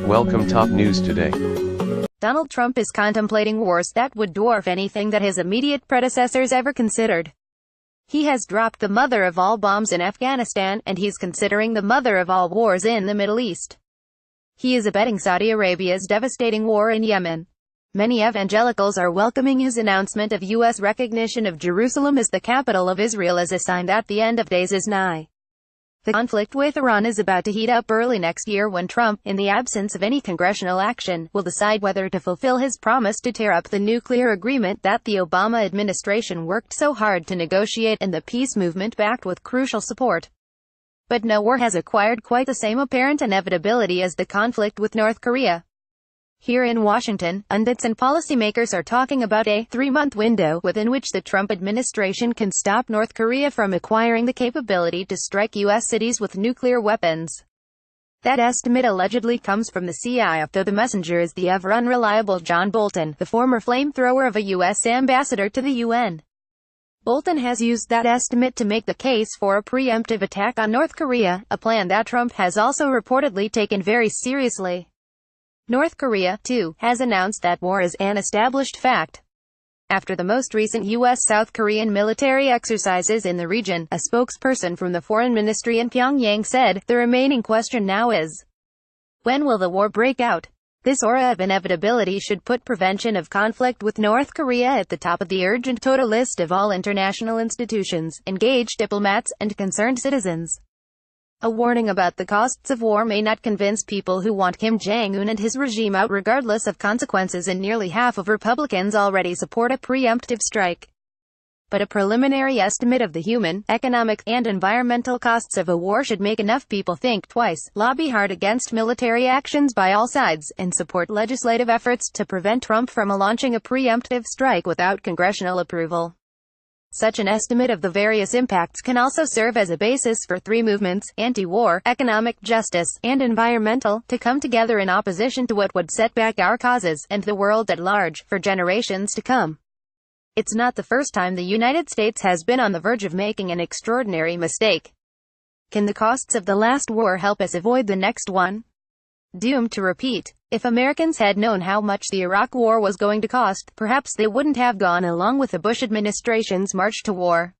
Welcome top news today. Donald Trump is contemplating wars that would dwarf anything that his immediate predecessors ever considered. He has dropped the mother of all bombs in Afghanistan, and he's considering the mother of all wars in the Middle East. He is abetting Saudi Arabia's devastating war in Yemen. Many evangelicals are welcoming his announcement of U.S. recognition of Jerusalem as the capital of Israel as a sign that the end of days is nigh. The conflict with Iran is about to heat up early next year when Trump, in the absence of any congressional action, will decide whether to fulfill his promise to tear up the nuclear agreement that the Obama administration worked so hard to negotiate and the peace movement backed with crucial support. But no war has acquired quite the same apparent inevitability as the conflict with North Korea. Here in Washington, pundits and policymakers are talking about a 3-month window within which the Trump administration can stop North Korea from acquiring the capability to strike U.S. cities with nuclear weapons. That estimate allegedly comes from the CIA, though the messenger is the ever-unreliable John Bolton, the former flamethrower of a U.S. ambassador to the UN. Bolton has used that estimate to make the case for a preemptive attack on North Korea, a plan that Trump has also reportedly taken very seriously. North Korea, too, has announced that war is an established fact. After the most recent U.S.-South Korean military exercises in the region, a spokesperson from the Foreign Ministry in Pyongyang said, "The remaining question now is, when will the war break out?" This aura of inevitability should put prevention of conflict with North Korea at the top of the urgent total list of all international institutions, engaged diplomats, and concerned citizens. A warning about the costs of war may not convince people who want Kim Jong-un and his regime out regardless of consequences, and nearly half of Republicans already support a preemptive strike. But a preliminary estimate of the human, economic, and environmental costs of a war should make enough people think twice, lobby hard against military actions by all sides, and support legislative efforts to prevent Trump from launching a preemptive strike without congressional approval. Such an estimate of the various impacts can also serve as a basis for 3 movements, anti-war, economic justice, and environmental, to come together in opposition to what would set back our causes, and the world at large, for generations to come. It's not the first time the United States has been on the verge of making an extraordinary mistake. Can the costs of the last war help us avoid the next one? Doomed to repeat. If Americans had known how much the Iraq War was going to cost, perhaps they wouldn't have gone along with the Bush administration's march to war.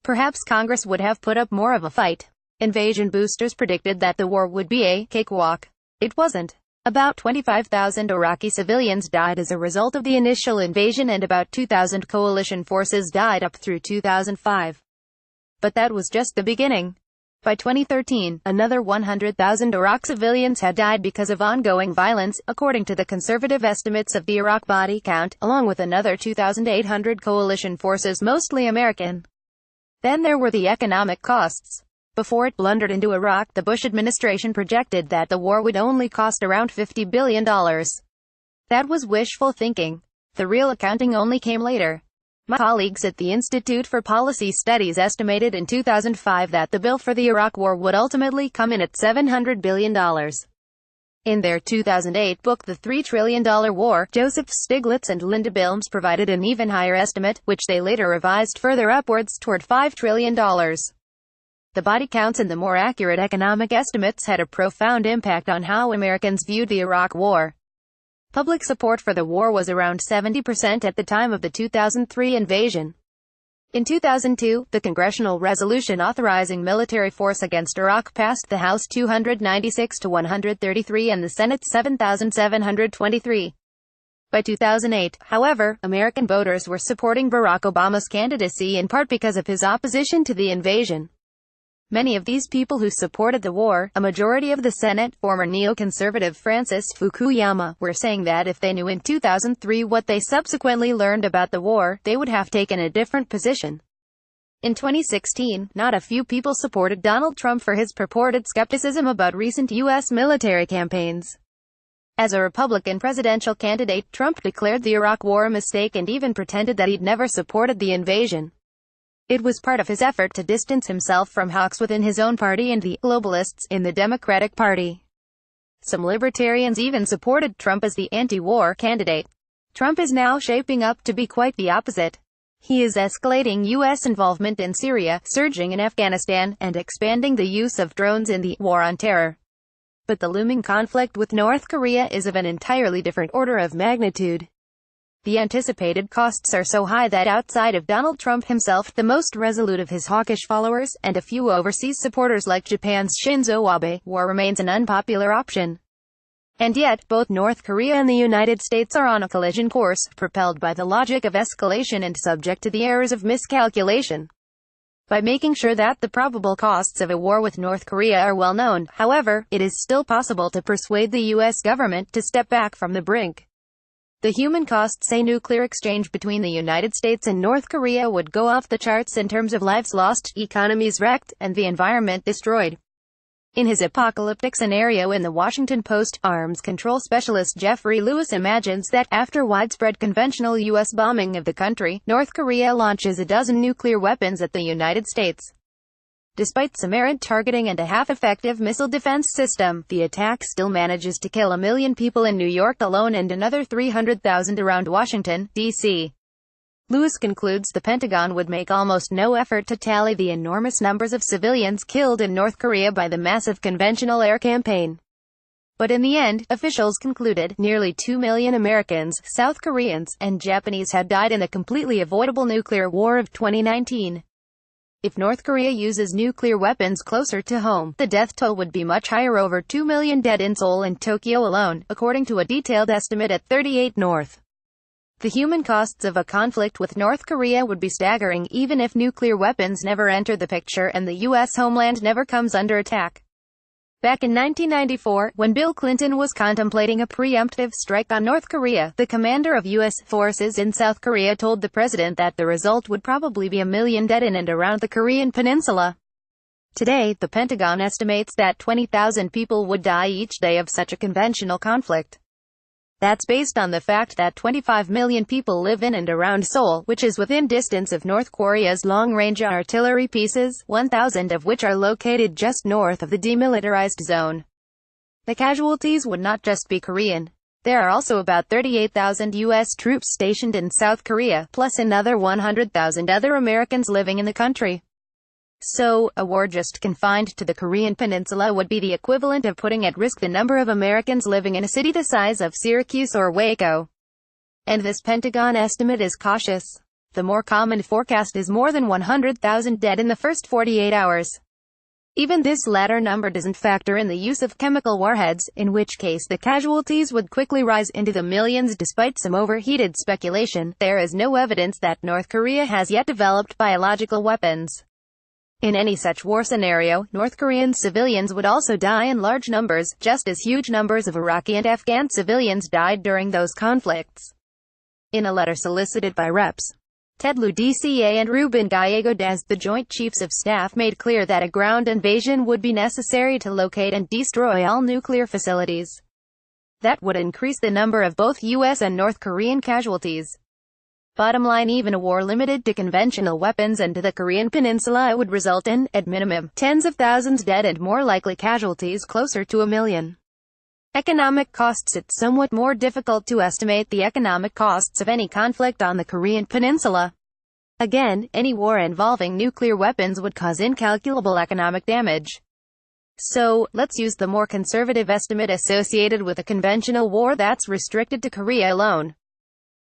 Perhaps Congress would have put up more of a fight. Invasion boosters predicted that the war would be a cakewalk. It wasn't. About 25,000 Iraqi civilians died as a result of the initial invasion, and about 2,000 coalition forces died up through 2005. But that was just the beginning. By 2013, another 100,000 Iraq civilians had died because of ongoing violence, according to the conservative estimates of the Iraq body count, along with another 2,800 coalition forces, mostly American. Then there were the economic costs. Before it blundered into Iraq, the Bush administration projected that the war would only cost around $50 billion. That was wishful thinking. The real accounting only came later. My colleagues at the Institute for Policy Studies estimated in 2005 that the bill for the Iraq War would ultimately come in at $700 billion. In their 2008 book The $3 Trillion War, Joseph Stiglitz and Linda Bilmes provided an even higher estimate, which they later revised further upwards toward $5 trillion. The body counts and the more accurate economic estimates had a profound impact on how Americans viewed the Iraq War. Public support for the war was around 70% at the time of the 2003 invasion. In 2002, the congressional resolution authorizing military force against Iraq passed the House 296 to 133 and the Senate 7,723. By 2008, however, American voters were supporting Barack Obama's candidacy in part because of his opposition to the invasion. Many of these people who supported the war, a majority of the Senate, former neoconservative Francis Fukuyama, were saying that if they knew in 2003 what they subsequently learned about the war, they would have taken a different position. In 2016, not a few people supported Donald Trump for his purported skepticism about recent U.S. military campaigns. As a Republican presidential candidate, Trump declared the Iraq War a mistake and even pretended that he'd never supported the invasion. It was part of his effort to distance himself from hawks within his own party and the globalists in the Democratic Party. Some libertarians even supported Trump as the anti-war candidate. Trump is now shaping up to be quite the opposite. He is escalating U.S. involvement in Syria, surging in Afghanistan, and expanding the use of drones in the war on terror. But the looming conflict with North Korea is of an entirely different order of magnitude. The anticipated costs are so high that outside of Donald Trump himself, the most resolute of his hawkish followers, and a few overseas supporters like Japan's Shinzo Abe, war remains an unpopular option. And yet, both North Korea and the United States are on a collision course, propelled by the logic of escalation and subject to the errors of miscalculation. By making sure that the probable costs of a war with North Korea are well known, however, it is still possible to persuade the U.S. government to step back from the brink. The human costs a nuclear exchange between the United States and North Korea would go off the charts in terms of lives lost, economies wrecked, and the environment destroyed. In his apocalyptic scenario in the Washington Post, arms control specialist Jeffrey Lewis imagines that, after widespread conventional U.S. bombing of the country, North Korea launches a dozen nuclear weapons at the United States. Despite some errant targeting and a half-effective missile defense system, the attack still manages to kill 1 million people in New York alone and another 300,000 around Washington, D.C. Lewis concludes the Pentagon would make almost no effort to tally the enormous numbers of civilians killed in North Korea by the massive conventional air campaign. But in the end, officials concluded, nearly 2 million Americans, South Koreans, and Japanese had died in the completely avoidable nuclear war of 2019. If North Korea uses nuclear weapons closer to home, the death toll would be much higher, over 2 million dead in Seoul and Tokyo alone, according to a detailed estimate at 38 North. The human costs of a conflict with North Korea would be staggering, even if nuclear weapons never enter the picture and the U.S. homeland never comes under attack. Back in 1994, when Bill Clinton was contemplating a preemptive strike on North Korea, the commander of U.S. forces in South Korea told the president that the result would probably be 1 million dead in and around the Korean peninsula. Today, the Pentagon estimates that 20,000 people would die each day of such a conventional conflict. That's based on the fact that 25 million people live in and around Seoul, which is within distance of North Korea's long-range artillery pieces, 1,000 of which are located just north of the demilitarized zone. The casualties would not just be Korean. There are also about 38,000 U.S. troops stationed in South Korea, plus another 100,000 other Americans living in the country. So, a war just confined to the Korean peninsula would be the equivalent of putting at risk the number of Americans living in a city the size of Syracuse or Waco. And this Pentagon estimate is cautious. The more common forecast is more than 100,000 dead in the first 48 hours. Even this latter number doesn't factor in the use of chemical warheads, in which case the casualties would quickly rise into the millions. Despite some overheated speculation, there is no evidence that North Korea has yet developed biological weapons. In any such war scenario, North Korean civilians would also die in large numbers, just as huge numbers of Iraqi and Afghan civilians died during those conflicts. In a letter solicited by Reps. Ted Lieu DCA and Ruben Gallego Daz, the Joint Chiefs of Staff made clear that a ground invasion would be necessary to locate and destroy all nuclear facilities. That would increase the number of both U.S. and North Korean casualties. Bottom line, even a war limited to conventional weapons and to the Korean peninsula would result in, at minimum, tens of thousands dead and more likely casualties closer to 1 million. Economic costs. It's somewhat more difficult to estimate the economic costs of any conflict on the Korean peninsula. Again, any war involving nuclear weapons would cause incalculable economic damage. So, let's use the more conservative estimate associated with a conventional war that's restricted to Korea alone.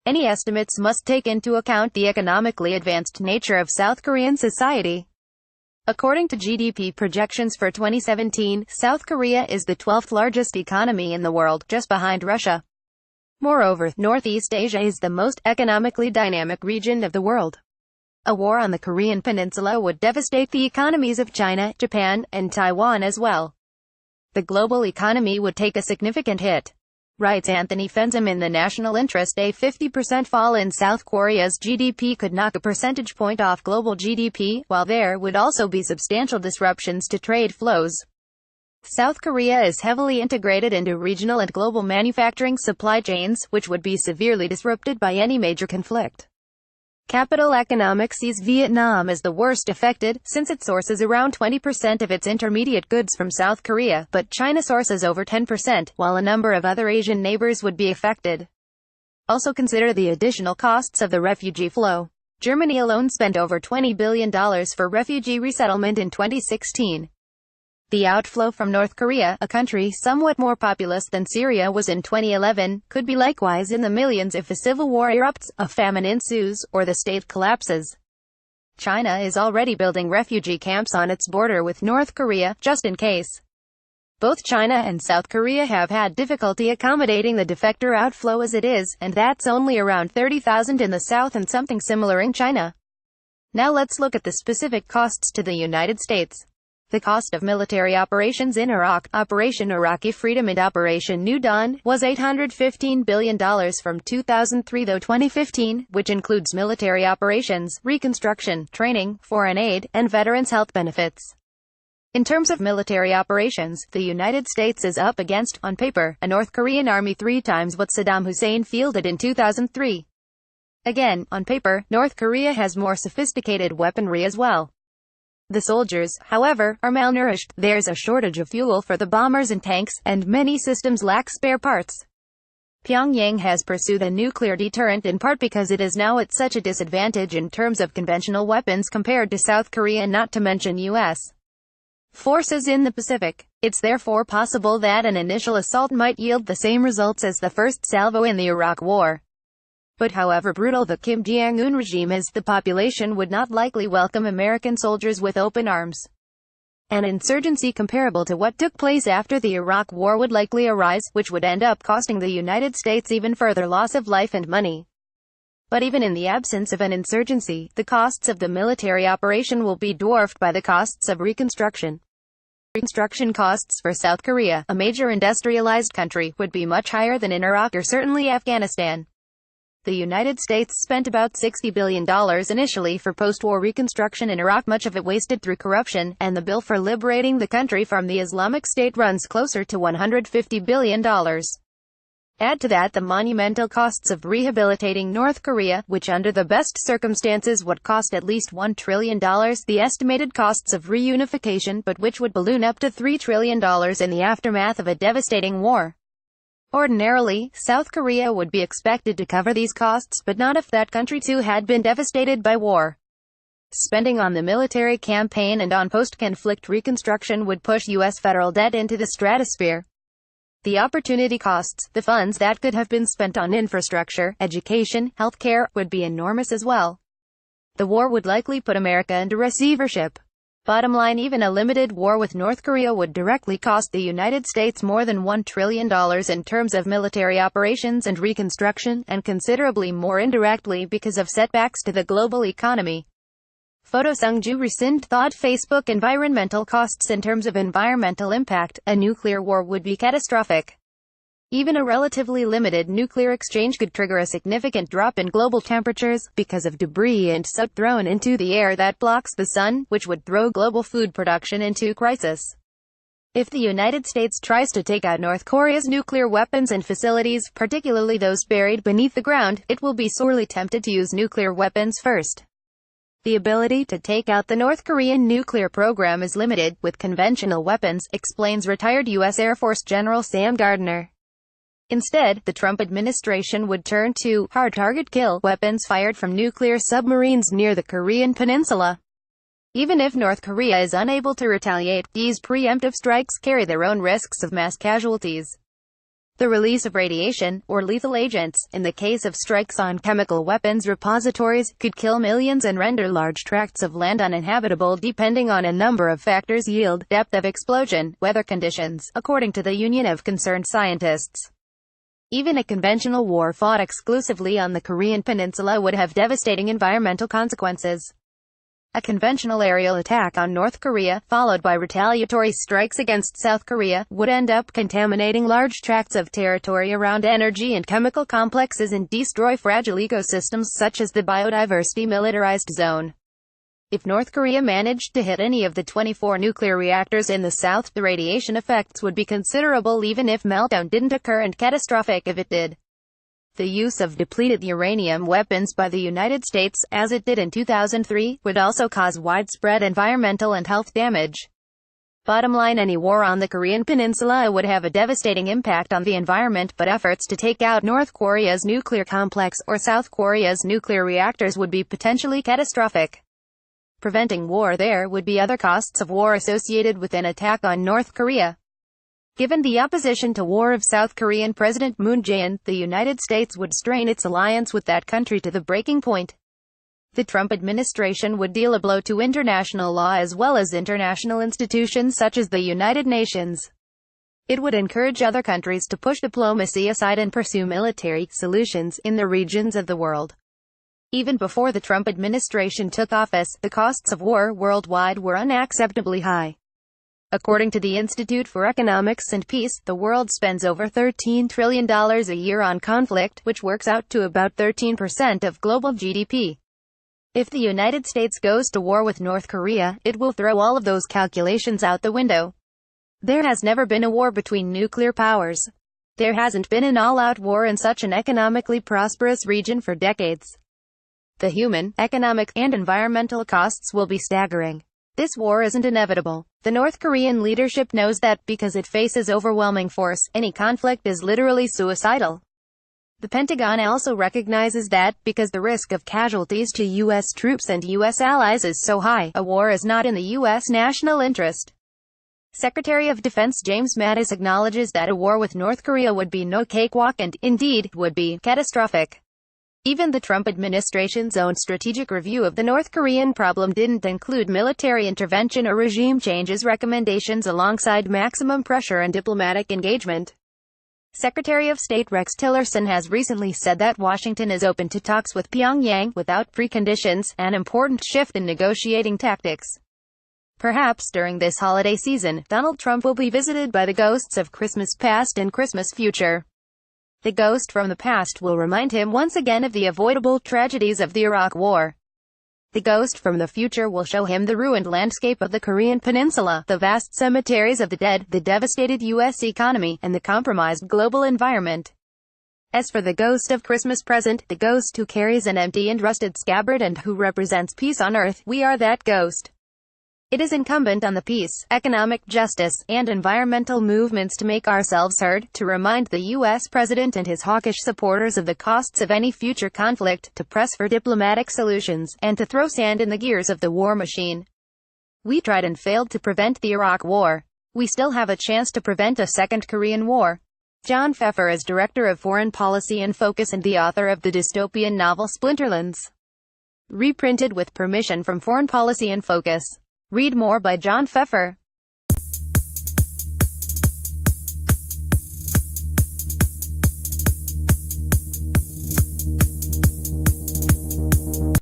Any estimates must take into account the economically advanced nature of South Korean society. According to GDP projections for 2017, South Korea is the 12th largest economy in the world, just behind Russia. Moreover, Northeast Asia is the most economically dynamic region of the world. A war on the Korean peninsula would devastate the economies of China, Japan, and Taiwan as well. The global economy would take a significant hit. Writes Anthony Fensham in The National Interest. A 50% fall in South Korea's GDP could knock a percentage point off global GDP, while there would also be substantial disruptions to trade flows. South Korea is heavily integrated into regional and global manufacturing supply chains, which would be severely disrupted by any major conflict. Capital Economics sees Vietnam as the worst affected, since it sources around 20% of its intermediate goods from South Korea, but China sources over 10%, while a number of other Asian neighbors would be affected. Also consider the additional costs of the refugee flow. Germany alone spent over $20 billion for refugee resettlement in 2016. The outflow from North Korea, a country somewhat more populous than Syria was in 2011, could be likewise in the millions if a civil war erupts, a famine ensues, or the state collapses. China is already building refugee camps on its border with North Korea, just in case. Both China and South Korea have had difficulty accommodating the defector outflow as it is, and that's only around 30,000 in the South and something similar in China. Now let's look at the specific costs to the United States. The cost of military operations in Iraq, Operation Iraqi Freedom and Operation New Dawn, was $815 billion from 2003 to 2015, which includes military operations, reconstruction, training, foreign aid, and veterans' health benefits. In terms of military operations, the United States is up against, on paper, a North Korean army 3 times what Saddam Hussein fielded in 2003. Again, on paper, North Korea has more sophisticated weaponry as well. The soldiers, however, are malnourished, there's a shortage of fuel for the bombers and tanks, and many systems lack spare parts. Pyongyang has pursued a nuclear deterrent in part because it is now at such a disadvantage in terms of conventional weapons compared to South Korea, not to mention U.S. forces in the Pacific. It's therefore possible that an initial assault might yield the same results as the first salvo in the Iraq War. But however brutal the Kim Jong-un regime is, the population would not likely welcome American soldiers with open arms. An insurgency comparable to what took place after the Iraq War would likely arise, which would end up costing the United States even further loss of life and money. But even in the absence of an insurgency, the costs of the military operation will be dwarfed by the costs of reconstruction. Reconstruction costs for South Korea, a major industrialized country, would be much higher than in Iraq or certainly Afghanistan. The United States spent about $60 billion initially for post-war reconstruction in Iraq, much of it wasted through corruption, and the bill for liberating the country from the Islamic State runs closer to $150 billion. Add to that the monumental costs of rehabilitating North Korea, which under the best circumstances would cost at least $1 trillion, the estimated costs of reunification, but which would balloon up to $3 trillion in the aftermath of a devastating war. Ordinarily, South Korea would be expected to cover these costs, but not if that country too had been devastated by war. Spending on the military campaign and on post-conflict reconstruction would push U.S. federal debt into the stratosphere. The opportunity costs, the funds that could have been spent on infrastructure, education, healthcare, would be enormous as well. The war would likely put America into receivership. Bottom line, even a limited war with North Korea would directly cost the United States more than $1 trillion in terms of military operations and reconstruction, and considerably more indirectly because of setbacks to the global economy. Photo Sungju rescind thought Facebook environmental costs. In terms of environmental impact, a nuclear war would be catastrophic. Even a relatively limited nuclear exchange could trigger a significant drop in global temperatures, because of debris and soot thrown into the air that blocks the sun, which would throw global food production into crisis. If the United States tries to take out North Korea's nuclear weapons and facilities, particularly those buried beneath the ground, it will be sorely tempted to use nuclear weapons first. The ability to take out the North Korean nuclear program is limited with conventional weapons, explains retired U.S. Air Force General Sam Gardner. Instead, the Trump administration would turn to hard target kill weapons fired from nuclear submarines near the Korean peninsula. Even if North Korea is unable to retaliate, these preemptive strikes carry their own risks of mass casualties. The release of radiation, or lethal agents, in the case of strikes on chemical weapons repositories, could kill millions and render large tracts of land uninhabitable depending on a number of factors: yield, depth of explosion, weather conditions, according to the Union of Concerned Scientists. Even a conventional war fought exclusively on the Korean peninsula would have devastating environmental consequences. A conventional aerial attack on North Korea, followed by retaliatory strikes against South Korea, would end up contaminating large tracts of territory around energy and chemical complexes and destroy fragile ecosystems such as the biodiversity militarized zone. If North Korea managed to hit any of the 24 nuclear reactors in the South, the radiation effects would be considerable even if meltdown didn't occur, and catastrophic if it did. The use of depleted uranium weapons by the United States, as it did in 2003, would also cause widespread environmental and health damage. Bottom line, any war on the Korean peninsula would have a devastating impact on the environment, but efforts to take out North Korea's nuclear complex or South Korea's nuclear reactors would be potentially catastrophic. preventing war, there would be other costs of war associated with an attack on North Korea. Given the opposition to war of South Korean President Moon Jae-in, the United States would strain its alliance with that country to the breaking point. The Trump administration would deal a blow to international law as well as international institutions such as the United Nations. It would encourage other countries to push diplomacy aside and pursue military solutions in the regions of the world. Even before the Trump administration took office, the costs of war worldwide were unacceptably high. According to the Institute for Economics and Peace, the world spends over $13 trillion a year on conflict, which works out to about 13% of global GDP. If the United States goes to war with North Korea, it will throw all of those calculations out the window. There has never been a war between nuclear powers. There hasn't been an all-out war in such an economically prosperous region for decades. The human, economic, and environmental costs will be staggering. This war isn't inevitable. The North Korean leadership knows that because it faces overwhelming force, any conflict is literally suicidal. The Pentagon also recognizes that, because the risk of casualties to U.S. troops and U.S. allies is so high, a war is not in the U.S. national interest. Secretary of Defense James Mattis acknowledges that a war with North Korea would be no cakewalk and, indeed, would be catastrophic. Even the Trump administration's own strategic review of the North Korean problem didn't include military intervention or regime changes recommendations alongside maximum pressure and diplomatic engagement. Secretary of State Rex Tillerson has recently said that Washington is open to talks with Pyongyang without preconditions, an important shift in negotiating tactics. Perhaps during this holiday season, Donald Trump will be visited by the ghosts of Christmas past and Christmas future. The ghost from the past will remind him once again of the avoidable tragedies of the Iraq War. The ghost from the future will show him the ruined landscape of the Korean Peninsula, the vast cemeteries of the dead, the devastated U.S. economy, and the compromised global environment. As for the ghost of Christmas present, the ghost who carries an empty and rusted scabbard and who represents peace on earth, we are that ghost. It is incumbent on the peace, economic justice, and environmental movements to make ourselves heard, to remind the U.S. president and his hawkish supporters of the costs of any future conflict, to press for diplomatic solutions, and to throw sand in the gears of the war machine. We tried and failed to prevent the Iraq War. We still have a chance to prevent a second Korean War. John Pfeffer is Director of Foreign Policy and Focus and the author of the dystopian novel Splinterlands. Reprinted with permission from Foreign Policy and Focus. Read more by John Pfeffer.